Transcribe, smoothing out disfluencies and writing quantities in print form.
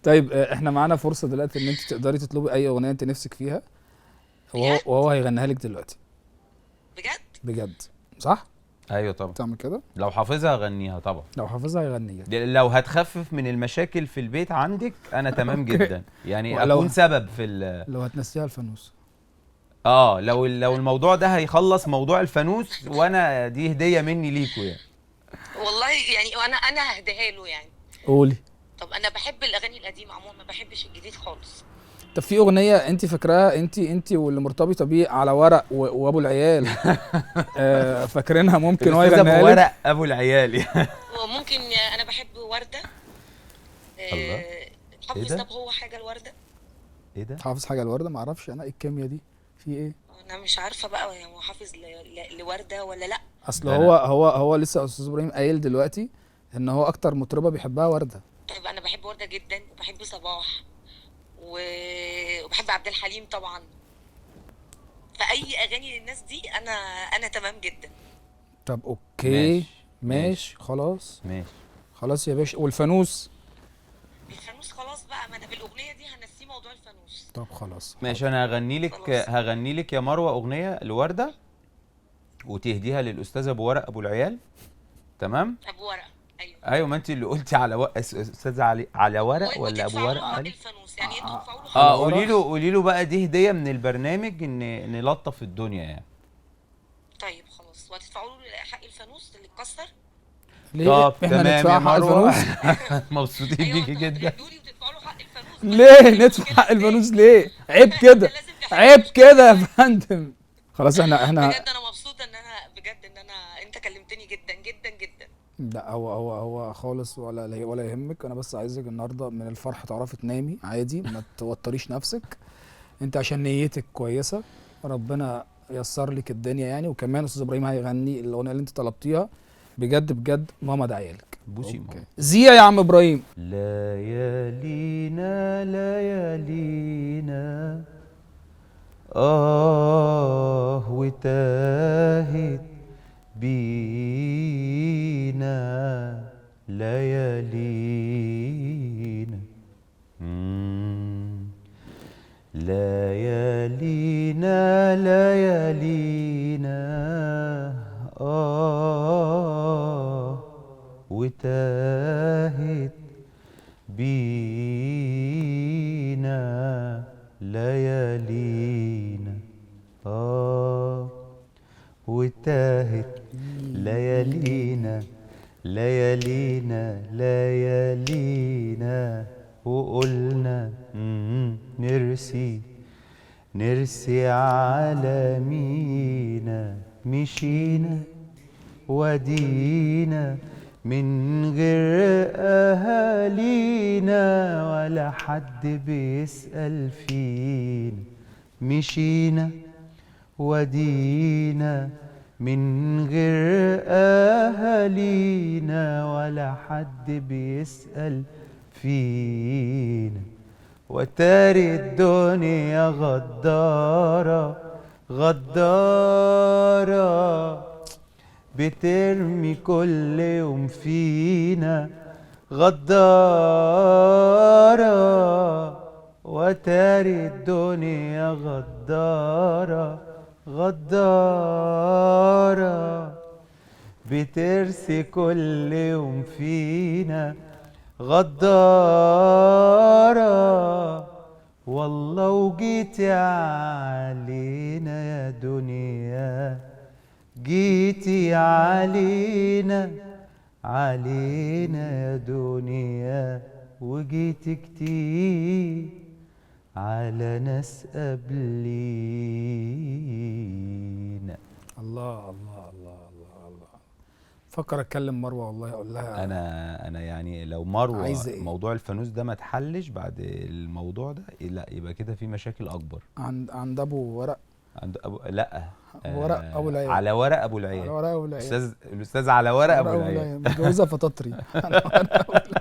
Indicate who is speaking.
Speaker 1: طيب احنا معانا فرصه دلوقتي ان انت تقدري تطلبي اي اغنيه انت نفسك فيها،
Speaker 2: بجد؟
Speaker 1: وهو هيغنيها لك دلوقتي.
Speaker 2: بجد؟
Speaker 1: بجد؟ صح؟
Speaker 3: ايوه طبعا.
Speaker 1: تعمل كده؟
Speaker 3: لو حافظها اغنيها طبعا.
Speaker 1: لو حافظها هيغنيها.
Speaker 3: لو هتخفف من المشاكل في البيت عندك انا تمام
Speaker 1: اوكي.
Speaker 3: جدا، يعني
Speaker 1: ولو
Speaker 3: اكون سبب في
Speaker 1: لو هتنسيها الفانوس.
Speaker 3: لو الموضوع ده هيخلص موضوع الفانوس، وانا دي هدية مني ليكوا يعني.
Speaker 2: والله يعني انا ههديها له يعني.
Speaker 1: قولي.
Speaker 2: طب انا بحب الاغاني القديمه عموما، ما بحبش الجديد خالص.
Speaker 1: طب في اغنيه انت فاكراها، انت واللي مرتبطه بيه على ورق وابو العيال فاكرينها؟ ممكن هو
Speaker 3: الاستاذ ابو
Speaker 1: يغنيها لك.
Speaker 3: ورق ابو العيال يعني.
Speaker 2: وممكن. انا بحب ورده.
Speaker 3: الله. ايه
Speaker 2: حافظ؟
Speaker 3: ده؟
Speaker 2: طب هو حاجه الورده.
Speaker 3: ايه ده؟
Speaker 1: حافظ حاجه الورده؟ ما اعرفش انا ايه الكيمياء دي، في ايه؟
Speaker 2: انا مش عارفه بقى يعني هو حافظ لورده ولا لا.
Speaker 1: اصل
Speaker 3: ده
Speaker 1: هو لسه استاذ ابراهيم قايل دلوقتي ان هو اكتر مطربه بيحبها ورده.
Speaker 2: طيب انا بحب ورده جدا، وبحب صباح وبحب عبد الحليم طبعا. فاي اغاني للناس دي انا تمام جدا.
Speaker 1: طب اوكي.
Speaker 3: ماشي.
Speaker 1: ماشي خلاص.
Speaker 3: ماشي.
Speaker 1: خلاص يا باشا. والفانوس؟
Speaker 2: الفانوس خلاص بقى، ما انا بالاغنيه دي هنسيه موضوع الفانوس.
Speaker 1: طب خلاص
Speaker 3: ماشي،
Speaker 1: حاضر.
Speaker 3: انا هغني لك يا مروه اغنيه لورده، وتهديها للاستاذ ابو ورق ابو العيال. تمام.
Speaker 2: ابو ورقه. ايوه.
Speaker 3: ايوه، ما انت اللي قلتي استاذ على ورق ولا ابو
Speaker 2: وتدفعوا له
Speaker 3: ورق
Speaker 2: حق
Speaker 3: علي؟
Speaker 2: الفانوس، يعني انتوا تدفعوا له حق.
Speaker 1: على
Speaker 3: قولي له بقى دي هديه من البرنامج، ان نلطف الدنيا يعني.
Speaker 2: طيب خلاص، وهتدفعوا له حق الفانوس اللي اتكسر.
Speaker 1: ليه
Speaker 3: طب
Speaker 1: احنا
Speaker 3: تمام يا
Speaker 1: ندفع حق
Speaker 3: مروه.
Speaker 1: الفانوس؟
Speaker 3: مبسوطين
Speaker 2: ايوه،
Speaker 3: بيكي
Speaker 2: انتوا
Speaker 3: جدا.
Speaker 2: هتردوا لي وتدفعوا له حق الفانوس.
Speaker 1: ليه ندفع حق الفانوس ليه؟ عيب كده.
Speaker 2: لازم نحل
Speaker 1: عيب
Speaker 2: المشكلة
Speaker 1: كده يا
Speaker 2: دي.
Speaker 1: فندم. خلاص احنا
Speaker 2: بجد انا مبسوطه ان انت كلمتني جدا جدا جدا.
Speaker 1: لا هو خالص، ولا يهمك. انا بس عايزك النهارده من الفرح تعرفي تنامي عادي، ما توتريش نفسك. انت عشان نيتك كويسه، ربنا ييسر لك الدنيا يعني. وكمان استاذ ابراهيم هيغني الاغنيه اللي انت طلبتيها. بجد بجد ماما دعيالك.
Speaker 3: بوسي
Speaker 1: اوكي
Speaker 3: ماما.
Speaker 1: زيا يا عم ابراهيم.
Speaker 3: ليالينا ليالينا وتاهت بينا ليالينا. ليالينا ليالينا وتاهت بينا ليالينا وتاهت ليالينا ليالينا ليالينا وقلنا نرسي على مينا مشينا ودينا من غير أهالينا ولا حد بيسأل فينا. مشينا ودينا من غير أهالينا ولا حد بيسأل فينا. وتاري الدنيا غدارة غدارة بترمي كل يوم فينا غدارة. وتاري الدنيا غدارة غدارة بترسي كل يوم فينا غدارة. والله وجيتي علينا يا دنيا، جيتي علينا يا دنيا، وجيتي كتير على ناس قبلينا.
Speaker 1: الله الله الله الله الله. فكر اتكلم مروه والله اقول لها
Speaker 3: انا يعني لو مروه
Speaker 1: عايزة إيه؟
Speaker 3: موضوع الفانوس ده ما اتحلش بعد الموضوع ده، لا يبقى كده في مشاكل اكبر.
Speaker 1: عند ابو ورق.
Speaker 3: عند لا
Speaker 1: ورق ابو العيال.
Speaker 3: على ورق ابو
Speaker 1: على
Speaker 3: العيال.
Speaker 1: ورق ابو العيال.
Speaker 3: الاستاذ على ورق ابو
Speaker 1: ورق ابو
Speaker 3: العيال.
Speaker 1: العيال متجوزها فطاطري. على ورق أبو العيال.